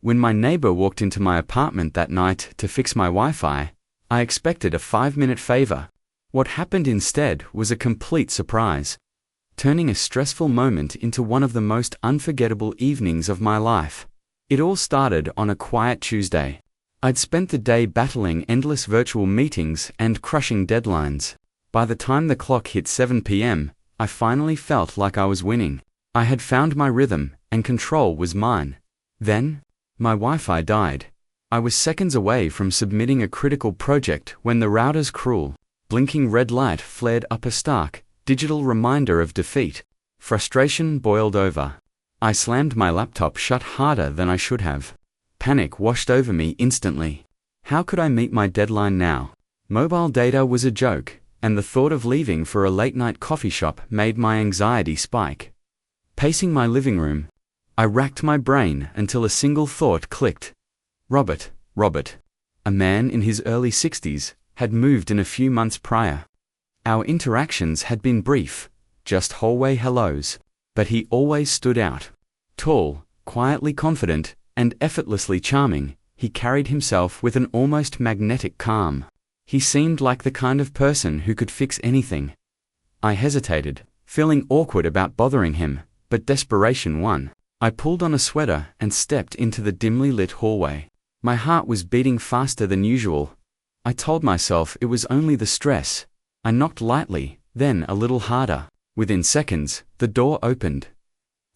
When my neighbor walked into my apartment that night to fix my Wi-Fi, I expected a 5-minute favor. What happened instead was a complete surprise, turning a stressful moment into one of the most unforgettable evenings of my life. It all started on a quiet Tuesday. I'd spent the day battling endless virtual meetings and crushing deadlines. By the time the clock hit 7 p.m., I finally felt like I was winning. I had found my rhythm, and control was mine. Then, my Wi-Fi died. I was seconds away from submitting a critical project when the router's cruel, blinking red light flared up a stark, digital reminder of defeat. Frustration boiled over. I slammed my laptop shut harder than I should have. Panic washed over me instantly. How could I meet my deadline now? Mobile data was a joke, and the thought of leaving for a late-night coffee shop made my anxiety spike. Pacing my living room, I racked my brain until a single thought clicked. Robert, a man in his early 60s, had moved in a few months prior. Our interactions had been brief, just hallway hellos, but he always stood out. Tall, quietly confident, and effortlessly charming, he carried himself with an almost magnetic calm. He seemed like the kind of person who could fix anything. I hesitated, feeling awkward about bothering him, but desperation won. I pulled on a sweater and stepped into the dimly lit hallway. My heart was beating faster than usual. I told myself it was only the stress. I knocked lightly, then a little harder. Within seconds, the door opened.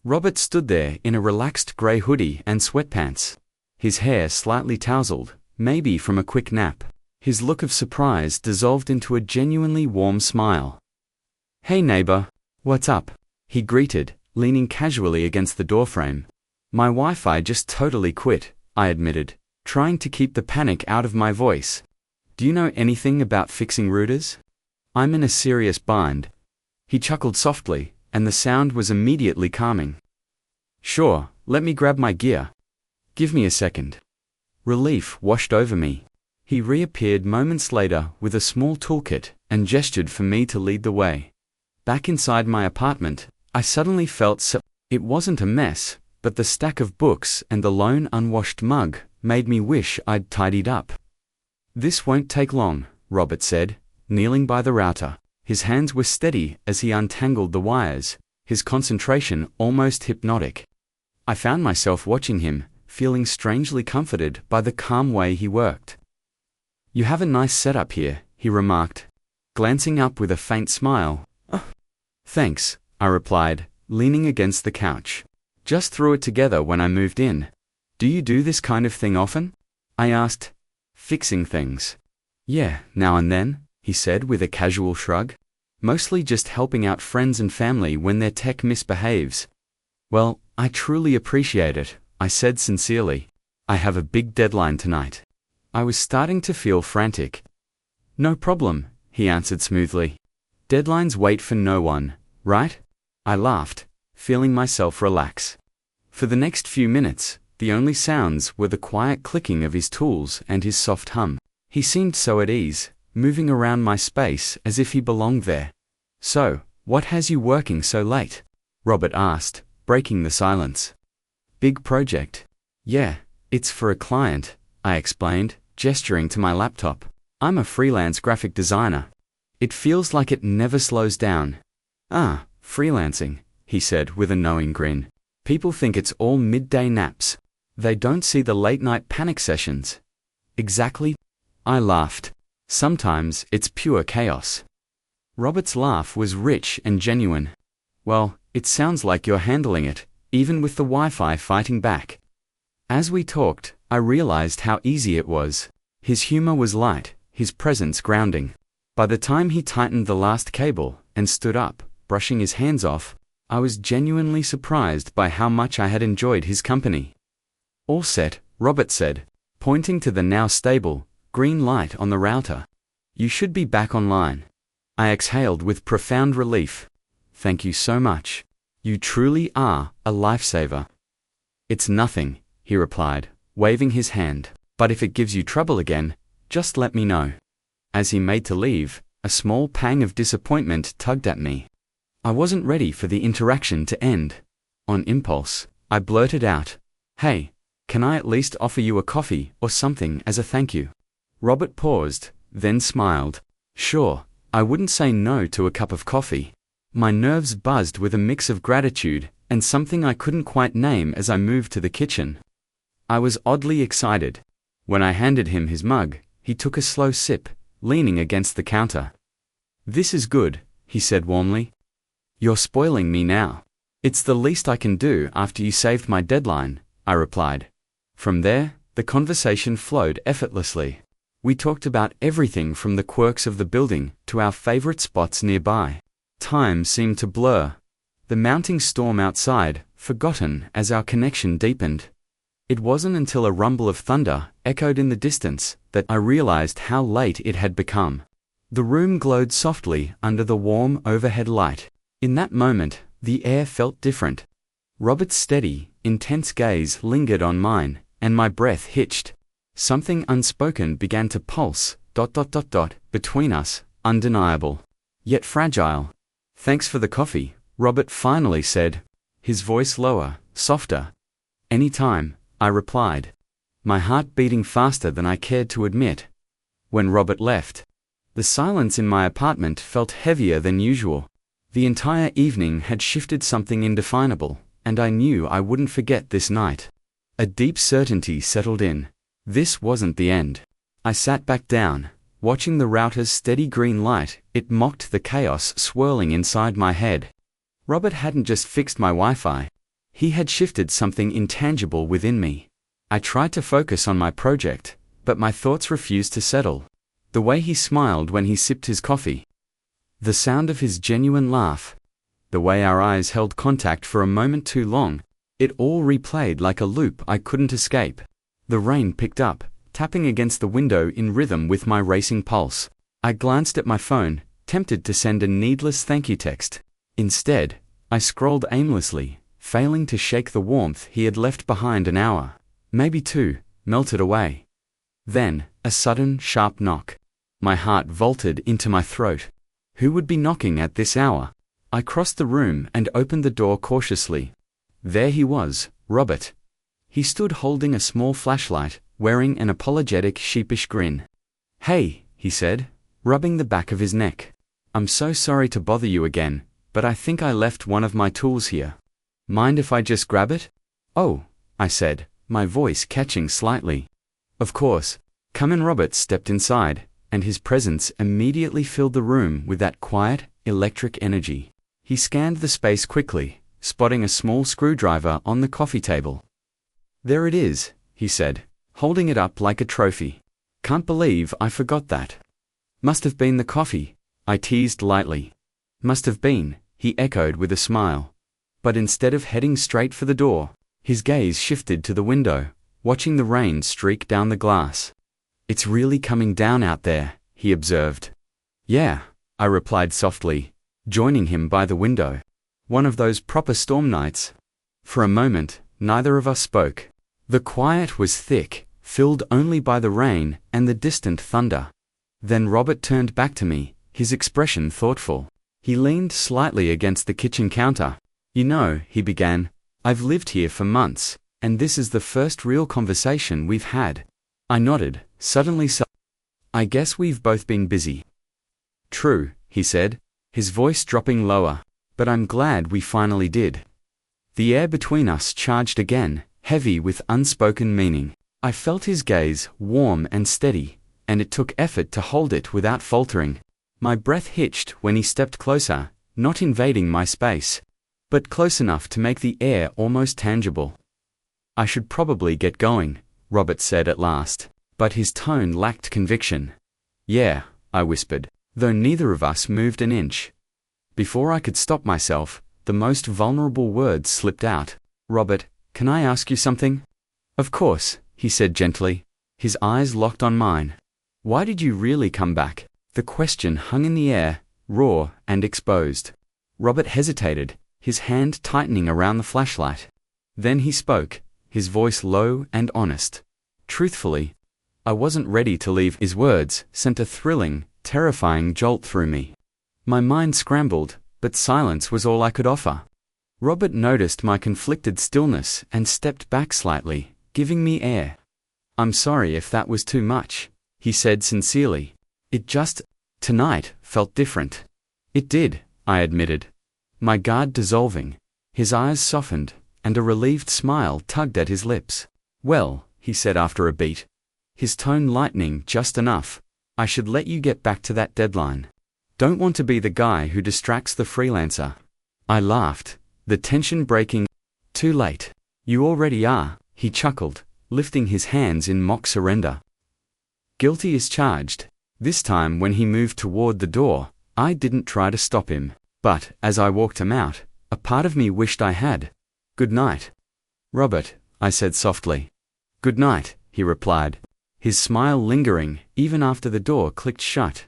Robert stood there in a relaxed grey hoodie and sweatpants. His hair slightly tousled, maybe from a quick nap. His look of surprise dissolved into a genuinely warm smile. "Hey neighbor, what's up?" he greeted, leaning casually against the doorframe. "My Wi-Fi just totally quit," I admitted, trying to keep the panic out of my voice. "Do you know anything about fixing routers? I'm in a serious bind." He chuckled softly, and the sound was immediately calming. "Sure, let me grab my gear. Give me a second." Relief washed over me. He reappeared moments later with a small toolkit and gestured for me to lead the way. Back inside my apartment, I suddenly felt It wasn't a mess, but the stack of books and the lone unwashed mug made me wish I'd tidied up. "This won't take long," Robert said, kneeling by the router. His hands were steady as he untangled the wires, his concentration almost hypnotic. I found myself watching him, feeling strangely comforted by the calm way he worked. "You have a nice setup here," he remarked, glancing up with a faint smile. "Oh, thanks," I replied, leaning against the couch. "Just threw it together when I moved in." "Do you do this kind of thing often?" I asked. "Fixing things?" "Yeah, now and then," he said with a casual shrug. "Mostly just helping out friends and family when their tech misbehaves." "Well, I truly appreciate it," I said sincerely. "I have a big deadline tonight." I was starting to feel frantic. "No problem," he answered smoothly. "Deadlines wait for no one, right?" I laughed, feeling myself relax. For the next few minutes, the only sounds were the quiet clicking of his tools and his soft hum. He seemed so at ease, moving around my space as if he belonged there. "So, what has you working so late?" Robert asked, breaking the silence. "Big project." "Yeah, it's for a client," I explained, gesturing to my laptop. "I'm a freelance graphic designer. It feels like it never slows down." "Ah, freelancing," he said with a knowing grin. "People think it's all midday naps. They don't see the late-night panic sessions." "Exactly," I laughed. "Sometimes it's pure chaos." Robert's laugh was rich and genuine. "Well, it sounds like you're handling it, even with the Wi-Fi fighting back." As we talked, I realized how easy it was. His humor was light, his presence grounding. By the time he tightened the last cable and stood up, brushing his hands off, I was genuinely surprised by how much I had enjoyed his company. "All set," Robert said, pointing to the now stable, green light on the router. "You should be back online." I exhaled with profound relief. "Thank you so much. You truly are a lifesaver." "It's nothing," he replied, waving his hand. "But if it gives you trouble again, just let me know." As he made to leave, a small pang of disappointment tugged at me. I wasn't ready for the interaction to end. On impulse, I blurted out, "Hey, Can I at least offer you a coffee or something as a thank you? Robert paused, then smiled. Sure, I wouldn't say no to a cup of coffee. My nerves buzzed with a mix of gratitude and something I couldn't quite name as I moved to the kitchen. I was oddly excited. When I handed him his mug, he took a slow sip, leaning against the counter. This is good, he said warmly. You're spoiling me now. It's the least I can do after you saved my deadline, I replied. From there, the conversation flowed effortlessly. We talked about everything from the quirks of the building to our favorite spots nearby. Time seemed to blur. The mounting storm outside, forgotten as our connection deepened. It wasn't until a rumble of thunder echoed in the distance that I realized how late it had become. The room glowed softly under the warm overhead light. In that moment, the air felt different. Robert's steady, intense gaze lingered on mine, and my breath hitched. Something unspoken began to pulse, between us, undeniable, yet fragile. Thanks for the coffee, Robert finally said, his voice lower, softer. Anytime, I replied, my heart beating faster than I cared to admit. When Robert left, the silence in my apartment felt heavier than usual. The entire evening had shifted something indefinable, and I knew I wouldn't forget this night. A deep certainty settled in. This wasn't the end. I sat back down, watching the router's steady green light. It mocked the chaos swirling inside my head. Robert hadn't just fixed my Wi-Fi. He had shifted something intangible within me. I tried to focus on my project, but my thoughts refused to settle. The way he smiled when he sipped his coffee. The sound of his genuine laugh. The way our eyes held contact for a moment too long. It all replayed like a loop I couldn't escape. The rain picked up, tapping against the window in rhythm with my racing pulse. I glanced at my phone, tempted to send a needless thank you text. Instead, I scrolled aimlessly, failing to shake the warmth he had left behind. An hour, maybe two, melted away. Then, a sudden, sharp knock. My heart vaulted into my throat. Who would be knocking at this hour? I crossed the room and opened the door cautiously. There he was, Robert. He stood holding a small flashlight, wearing an apologetic, sheepish grin. Hey, he said, rubbing the back of his neck. I'm so sorry to bother you again, but I think I left one of my tools here. Mind if I just grab it? Oh, I said, my voice catching slightly. Of course. Come in. Robert stepped inside, and his presence immediately filled the room with that quiet, electric energy. He scanned the space quickly, spotting a small screwdriver on the coffee table. There it is, he said, holding it up like a trophy. Can't believe I forgot that. Must have been the coffee, I teased lightly. Must have been, he echoed with a smile. But instead of heading straight for the door, his gaze shifted to the window, watching the rain streak down the glass. It's really coming down out there, he observed. Yeah, I replied softly, joining him by the window. One of those proper storm nights. For a moment, neither of us spoke. The quiet was thick, filled only by the rain and the distant thunder. Then Robert turned back to me, his expression thoughtful. He leaned slightly against the kitchen counter. You know, he began, I've lived here for months, and this is the first real conversation we've had. I nodded, suddenly I guess we've both been busy. True, he said, his voice dropping lower, but I'm glad we finally did. The air between us charged again, heavy with unspoken meaning. I felt his gaze, warm and steady, and it took effort to hold it without faltering. My breath hitched when he stepped closer, not invading my space, but close enough to make the air almost tangible. I should probably get going, Robert said at last, but his tone lacked conviction. Yeah, I whispered, though neither of us moved an inch. Before I could stop myself, the most vulnerable words slipped out. Robert, can I ask you something? Of course, he said gently, his eyes locked on mine. Why did you really come back? The question hung in the air, raw and exposed. Robert hesitated, his hand tightening around the flashlight. Then he spoke, his voice low and honest. Truthfully, I wasn't ready to leave. His words sent a thrilling, terrifying jolt through me. My mind scrambled, but silence was all I could offer. Robert noticed my conflicted stillness and stepped back slightly, giving me air. "I'm sorry if that was too much," he said sincerely. Tonight felt different." "It did," I admitted, my guard dissolving. His eyes softened, and a relieved smile tugged at his lips. "Well," he said after a beat, his tone lightening just enough, "I should let you get back to that deadline. Don't want to be the guy who distracts the freelancer." I laughed, the tension breaking. "Too late. You already are," he chuckled, lifting his hands in mock surrender. Guilty as charged. This time when he moved toward the door, I didn't try to stop him, but as I walked him out, a part of me wished I had. "Good night, Robert," I said softly. "Good night," he replied, his smile lingering even after the door clicked shut.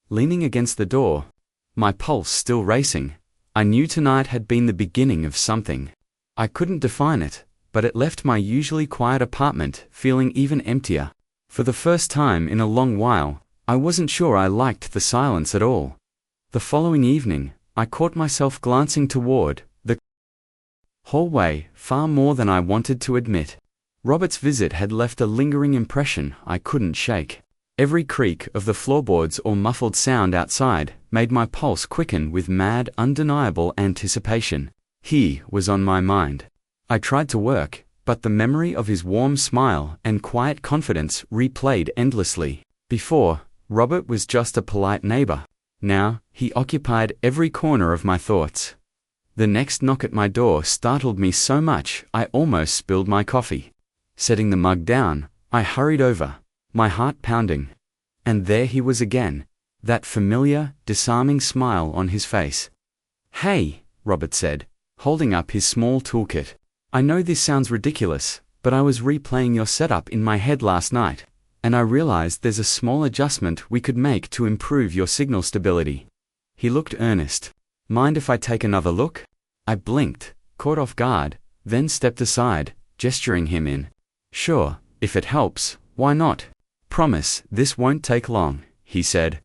Leaning against the door, my pulse still racing, I knew tonight had been the beginning of something. I couldn't define it, but it left my usually quiet apartment feeling even emptier. For the first time in a long while, I wasn't sure I liked the silence at all. The following evening, I caught myself glancing toward the hallway far more than I wanted to admit. Robert's visit had left a lingering impression I couldn't shake. Every creak of the floorboards or muffled sound outside made my pulse quicken with mad, undeniable anticipation. He was on my mind. I tried to work, but the memory of his warm smile and quiet confidence replayed endlessly. Before, Robert was just a polite neighbor. Now, he occupied every corner of my thoughts. The next knock at my door startled me so much I almost spilled my coffee. Setting the mug down, I hurried over, my heart pounding. And there he was again, that familiar, disarming smile on his face. "Hey," Robert said, holding up his small toolkit. "I know this sounds ridiculous, but I was replaying your setup in my head last night, and I realized there's a small adjustment we could make to improve your signal stability." He looked earnest. "Mind if I take another look?" I blinked, caught off guard, then stepped aside, gesturing him in. "Sure, if it helps, why not? Promise this won't take long," he said,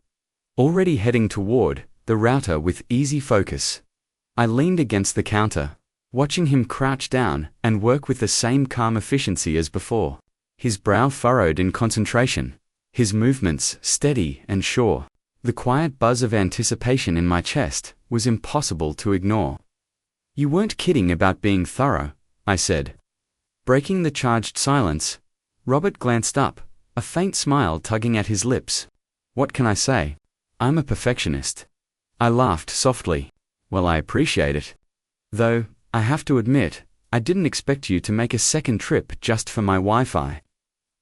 already heading toward the router with easy focus. I leaned against the counter, watching him crouch down and work with the same calm efficiency as before. His brow furrowed in concentration, his movements steady and sure. The quiet buzz of anticipation in my chest was impossible to ignore. "You weren't kidding about being thorough," I said. Breaking the charged silence, Robert glanced up, a faint smile tugging at his lips. "What can I say? I'm a perfectionist." I laughed softly. "Well, I appreciate it. Though, I have to admit, I didn't expect you to make a second trip just for my Wi-Fi."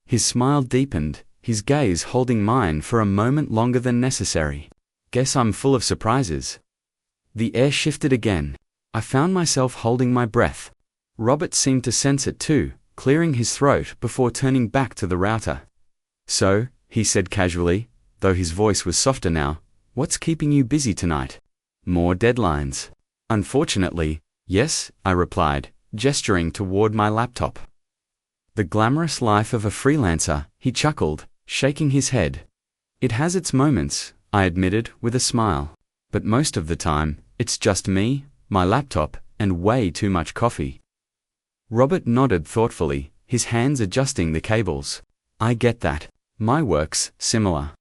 His smile deepened, his gaze holding mine for a moment longer than necessary. "Guess I'm full of surprises." The air shifted again. I found myself holding my breath. Robert seemed to sense it too, clearing his throat before turning back to the router. "So," he said casually, though his voice was softer now, "what's keeping you busy tonight?" "More deadlines." "Unfortunately, yes," I replied, gesturing toward my laptop. "The glamorous life of a freelancer," he chuckled, shaking his head. "It has its moments," I admitted with a smile. "But most of the time, it's just me, my laptop, and way too much coffee." Robert nodded thoughtfully, his hands adjusting the cables. "I get that. My work's similar.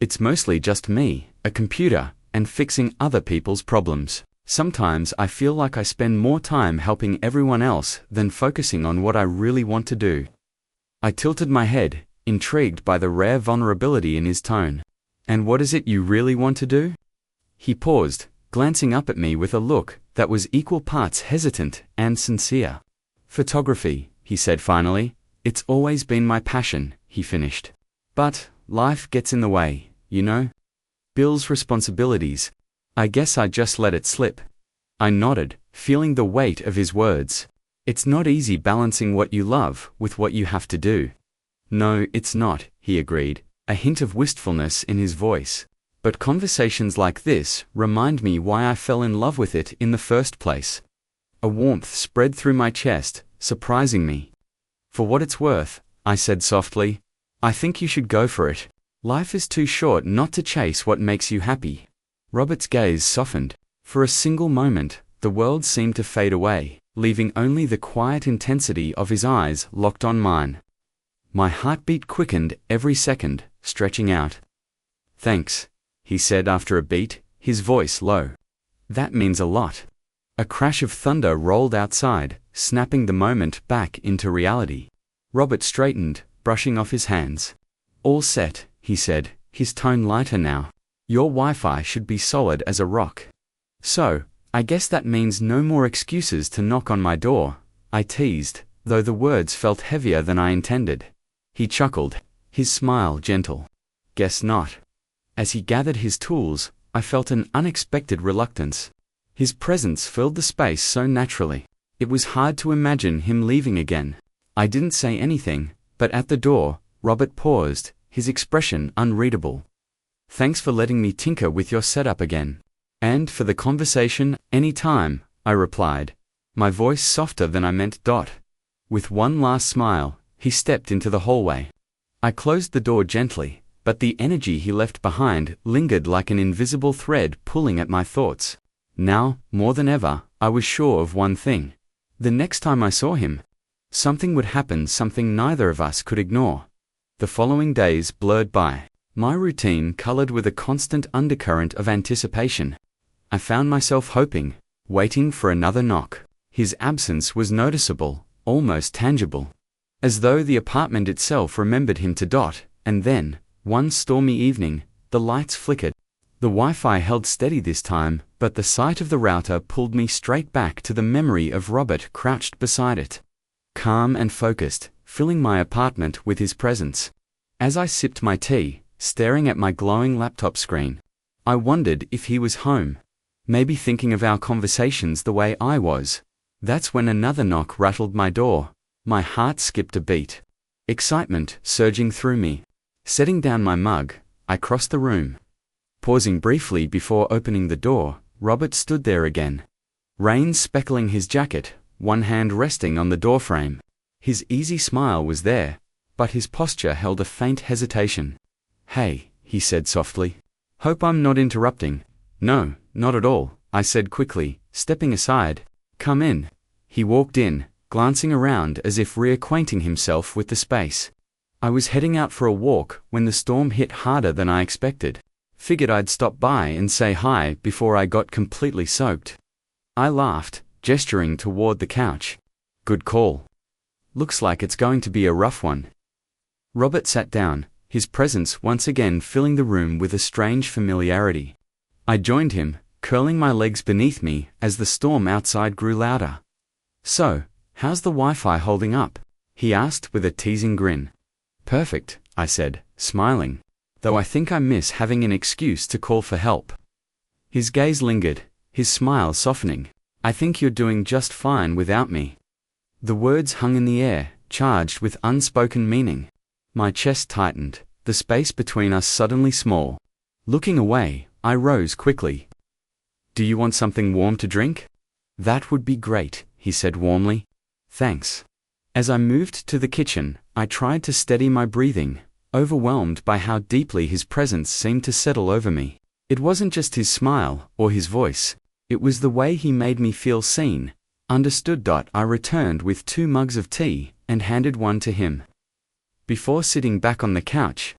It's mostly just me, a computer, and fixing other people's problems. Sometimes I feel like I spend more time helping everyone else than focusing on what I really want to do." I tilted my head, intrigued by the rare vulnerability in his tone. "And what is it you really want to do?" He paused, glancing up at me with a look that was equal parts hesitant and sincere. "Photography," he said finally. "It's always been my passion," he finished. "But life gets in the way, you know? Bills, responsibilities. I guess I just let it slip." I nodded, feeling the weight of his words. "It's not easy balancing what you love with what you have to do." "No, it's not," he agreed, a hint of wistfulness in his voice. "But conversations like this remind me why I fell in love with it in the first place." A warmth spread through my chest, surprising me. "For what it's worth," I said softly, "I think you should go for it. Life is too short not to chase what makes you happy." Robert's gaze softened. For a single moment, the world seemed to fade away. leaving only the quiet intensity of his eyes locked on mine. My heartbeat quickened every second, stretching out. "Thanks," he said after a beat, his voice low. "That means a lot." A crash of thunder rolled outside, snapping the moment back into reality. Robert straightened, brushing off his hands. "All set," he said, his tone lighter now. "Your Wi-Fi should be solid as a rock." "So, I guess that means no more excuses to knock on my door," I teased, though the words felt heavier than I intended. He chuckled, his smile gentle. "Guess not." As he gathered his tools, I felt an unexpected reluctance. His presence filled the space so naturally. It was hard to imagine him leaving again. I didn't say anything, but at the door, Robert paused, his expression unreadable. "Thanks for letting me tinker with your setup again. And for the conversation, any time," I replied, my voice softer than I meant. With one last smile, he stepped into the hallway. I closed the door gently, but the energy he left behind lingered like an invisible thread pulling at my thoughts. Now, more than ever, I was sure of one thing. The next time I saw him, something would happen, something neither of us could ignore. The following days blurred by, my routine colored with a constant undercurrent of anticipation. I found myself hoping, waiting for another knock. His absence was noticeable, almost tangible, as though the apartment itself remembered him to. And then, one stormy evening, the lights flickered. The Wi-Fi held steady this time, but the sight of the router pulled me straight back to the memory of Robert crouched beside it, calm and focused, filling my apartment with his presence. As I sipped my tea, staring at my glowing laptop screen, I wondered if he was home, maybe thinking of our conversations the way I was. That's when another knock rattled my door. My heart skipped a beat, excitement surging through me. Setting down my mug, I crossed the room. Pausing briefly before opening the door, Robert stood there again. Rain speckling his jacket, one hand resting on the doorframe. His easy smile was there, but his posture held a faint hesitation. "Hey," he said softly. "Hope I'm not interrupting." "No, not at all," I said quickly, stepping aside. "Come in." He walked in, glancing around as if reacquainting himself with the space. I was heading out for a walk when the storm hit harder than I expected. Figured I'd stop by and say hi before I got completely soaked. I laughed, gesturing toward the couch. "Good call. Looks like it's going to be a rough one." Robert sat down, his presence once again filling the room with a strange familiarity. I joined him, curling my legs beneath me as the storm outside grew louder. "So, how's the Wi-Fi holding up?" he asked with a teasing grin. "Perfect," I said, smiling, though I think I miss having an excuse to call for help. His gaze lingered, his smile softening. "I think you're doing just fine without me." The words hung in the air, charged with unspoken meaning. My chest tightened, the space between us suddenly small. Looking away, I rose quickly. "Do you want something warm to drink?" "That would be great," he said warmly. "Thanks." As I moved to the kitchen, I tried to steady my breathing, overwhelmed by how deeply his presence seemed to settle over me. It wasn't just his smile or his voice, it was the way he made me feel seen, understood. I returned with 2 mugs of tea and handed one to him. Before sitting back on the couch,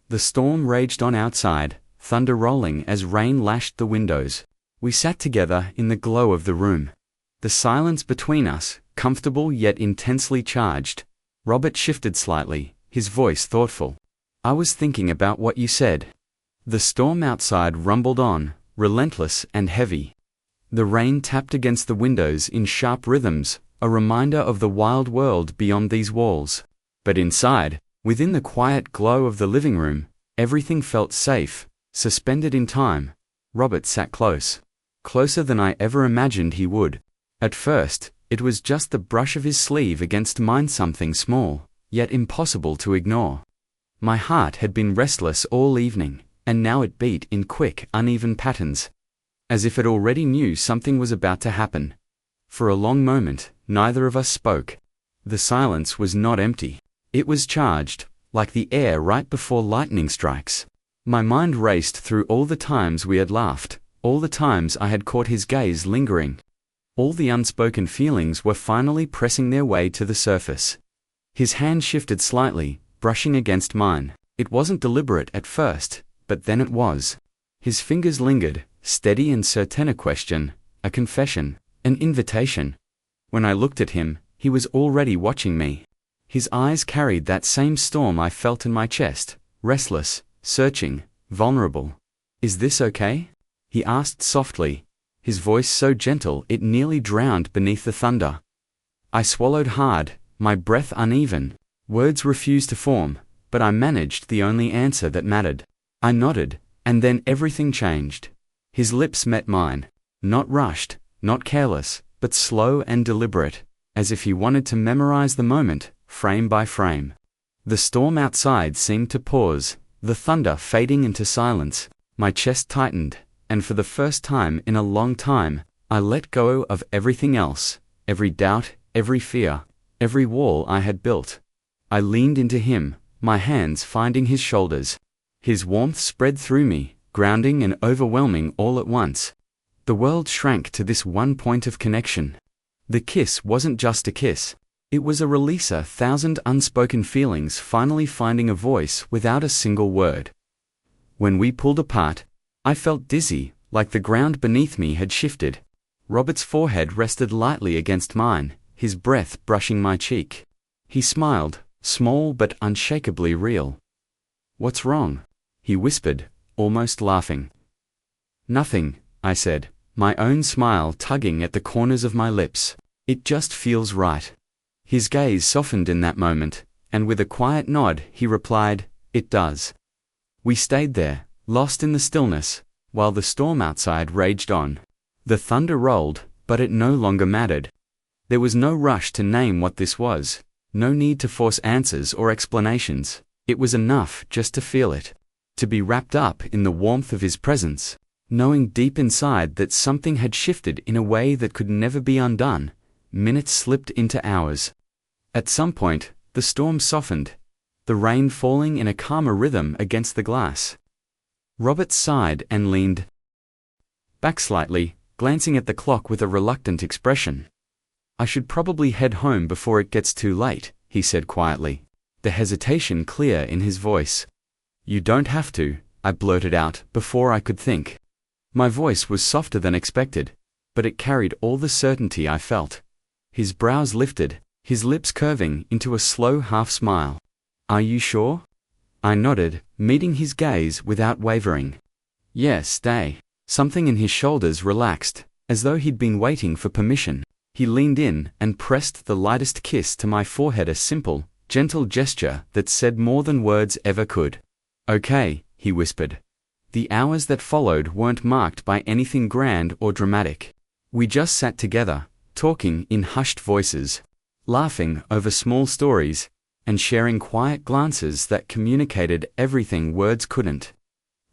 the storm raged on outside, thunder rolling as rain lashed the windows. We sat together in the glow of the room. The silence between us, comfortable yet intensely charged. Robert shifted slightly, his voice thoughtful. "I was thinking about what you said." The storm outside rumbled on, relentless and heavy. The rain tapped against the windows in sharp rhythms, a reminder of the wild world beyond these walls. But inside, within the quiet glow of the living room, everything felt safe, suspended in time. Robert sat close, closer than I ever imagined he would. At first, it was just the brush of his sleeve against mine, something small, yet impossible to ignore. My heart had been restless all evening, and now it beat in quick, uneven patterns, as if it already knew something was about to happen. For a long moment, neither of us spoke. The silence was not empty. It was charged, like the air right before lightning strikes. My mind raced through all the times we had laughed, all the times I had caught his gaze lingering. All the unspoken feelings were finally pressing their way to the surface. His hand shifted slightly, brushing against mine. It wasn't deliberate at first, but then it was. His fingers lingered, steady and certain. A question, a confession, an invitation. When I looked at him, he was already watching me. His eyes carried that same storm I felt in my chest, restless, searching, vulnerable. "Is this okay?" he asked softly, his voice so gentle it nearly drowned beneath the thunder. I swallowed hard, my breath uneven. Words refused to form, but I managed the only answer that mattered. I nodded, and then everything changed. His lips met mine. Not rushed, not careless, but slow and deliberate, as if he wanted to memorize the moment, frame by frame. The storm outside seemed to pause, the thunder fading into silence. My chest tightened, and for the first time in a long time, I let go of everything else, every doubt, every fear, every wall I had built. I leaned into him, my hands finding his shoulders. His warmth spread through me, grounding and overwhelming all at once. The world shrank to this one point of connection. The kiss wasn't just a kiss. It was a release, 1,000 unspoken feelings finally finding a voice without a single word. When we pulled apart, I felt dizzy, like the ground beneath me had shifted. Robert's forehead rested lightly against mine, his breath brushing my cheek. He smiled, small but unshakably real. "What's wrong?" he whispered, almost laughing. "Nothing," I said, my own smile tugging at the corners of my lips. "It just feels right." His gaze softened in that moment, and with a quiet nod he replied, "It does." We stayed there, lost in the stillness, while the storm outside raged on. The thunder rolled, but it no longer mattered. There was no rush to name what this was, no need to force answers or explanations. It was enough just to feel it, to be wrapped up in the warmth of his presence, knowing deep inside that something had shifted in a way that could never be undone. Minutes slipped into hours. At some point, the storm softened, the rain falling in a calmer rhythm against the glass. Robert sighed and leaned back slightly, glancing at the clock with a reluctant expression. "I should probably head home before it gets too late," he said quietly, the hesitation clear in his voice. "You don't have to," I blurted out before I could think. My voice was softer than expected, but it carried all the certainty I felt. His brows lifted, his lips curving into a slow half-smile. "Are you sure?" I nodded, meeting his gaze without wavering. "Yes, stay." Something in his shoulders relaxed, as though he'd been waiting for permission. He leaned in and pressed the lightest kiss to my forehead, a simple, gentle gesture that said more than words ever could. "Okay," he whispered. The hours that followed weren't marked by anything grand or dramatic. We just sat together, talking in hushed voices, laughing over small stories, and sharing quiet glances that communicated everything words couldn't.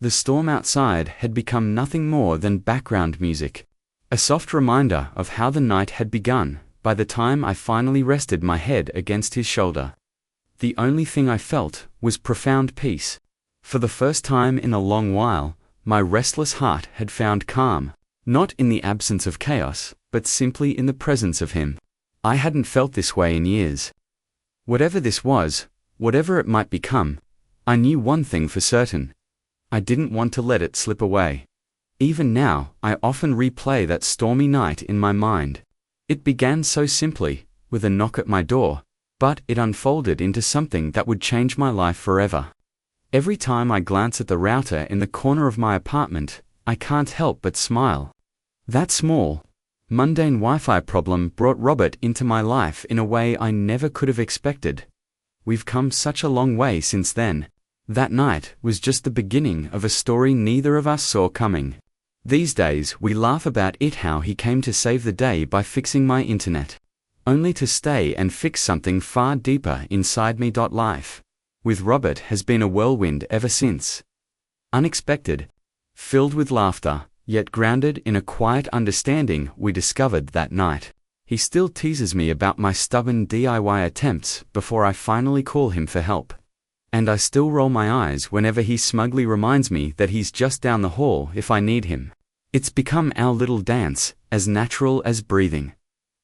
The storm outside had become nothing more than background music, a soft reminder of how the night had begun by the time I finally rested my head against his shoulder. The only thing I felt was profound peace. For the first time in a long while, my restless heart had found calm, not in the absence of chaos, but simply in the presence of him. I hadn't felt this way in years. Whatever this was, whatever it might become, I knew one thing for certain. I didn't want to let it slip away. Even now, I often replay that stormy night in my mind. It began so simply, with a knock at my door, but it unfolded into something that would change my life forever. Every time I glance at the router in the corner of my apartment, I can't help but smile. That small, mundane Wi-Fi problem brought Robert into my life in a way I never could have expected. We've come such a long way since then. That night was just the beginning of a story neither of us saw coming. These days we laugh about it, how he came to save the day by fixing my internet, only to stay and fix something far deeper inside me. Life with Robert has been a whirlwind ever since. Unexpected, filled with laughter, yet grounded in a quiet understanding we discovered that night. He still teases me about my stubborn DIY attempts before I finally call him for help. And I still roll my eyes whenever he smugly reminds me that he's just down the hall if I need him. It's become our little dance, as natural as breathing.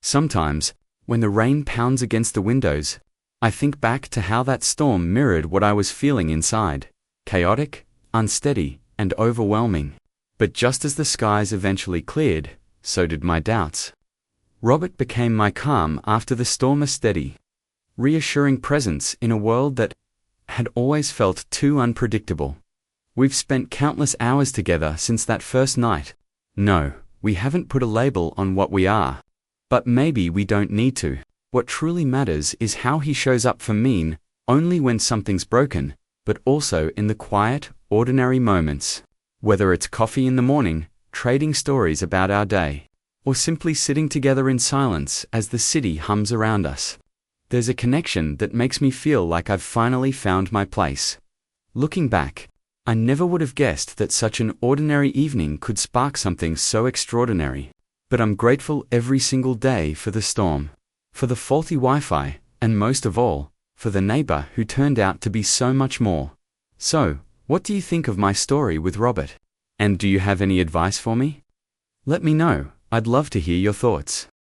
Sometimes, when the rain pounds against the windows, I think back to how that storm mirrored what I was feeling inside: chaotic, unsteady, and overwhelming. But just as the skies eventually cleared, so did my doubts. Robert became my calm after the storm, a steady, reassuring presence in a world that had always felt too unpredictable. We've spent countless hours together since that first night. No, we haven't put a label on what we are. But maybe we don't need to. What truly matters is how he shows up for me, only when something's broken, but also in the quiet, ordinary moments. Whether it's coffee in the morning, trading stories about our day, or simply sitting together in silence as the city hums around us. There's a connection that makes me feel like I've finally found my place. Looking back, I never would have guessed that such an ordinary evening could spark something so extraordinary. But I'm grateful every single day for the storm, for the faulty Wi-Fi, and most of all, for the neighbor who turned out to be so much more. So, what do you think of my story with Robert? And do you have any advice for me? Let me know. I'd love to hear your thoughts.